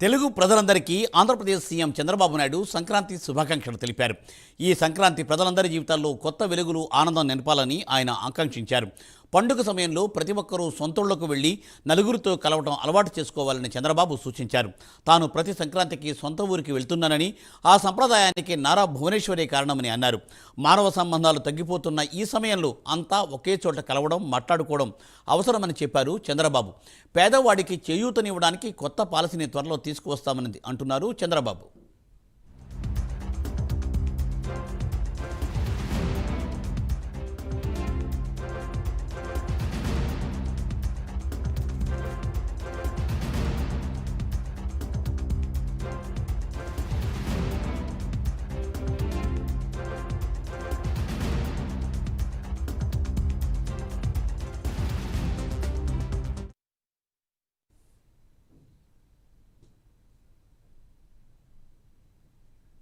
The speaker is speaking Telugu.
తెలుగు ప్రజలందరికీ ఆంధ్రప్రదేశ్ సీఎం చంద్రబాబు నాయుడు సంక్రాంతి శుభాకాంక్షలు తెలిపారు. ఈ సంక్రాంతి ప్రజలందరి జీవితాల్లో కొత్త వెలుగులు, ఆనందం నింపాలని ఆయన ఆకాంక్షించారు. పండుగ సమయంలో ప్రతి ఒక్కరూ సొంతూళ్లకు వెళ్లి నలుగురితో కలవడం అలవాటు చేసుకోవాలని చంద్రబాబు సూచించారు. తాను ప్రతి సంక్రాంతికి సొంత ఊరికి వెళ్తున్నానని, ఆ సంప్రదాయానికి నారా భువనేశ్వరే కారణమని అన్నారు. మానవ సంబంధాలు తగ్గిపోతున్న ఈ సమయంలో అంతా ఒకే చోట కలవడం, మాట్లాడుకోవడం అవసరమని చెప్పారు చంద్రబాబు. పేదవాడికి చేయూతనివ్వడానికి కొత్త పాలసీని త్వరలో తీసుకువస్తామని అంటున్నారు చంద్రబాబు.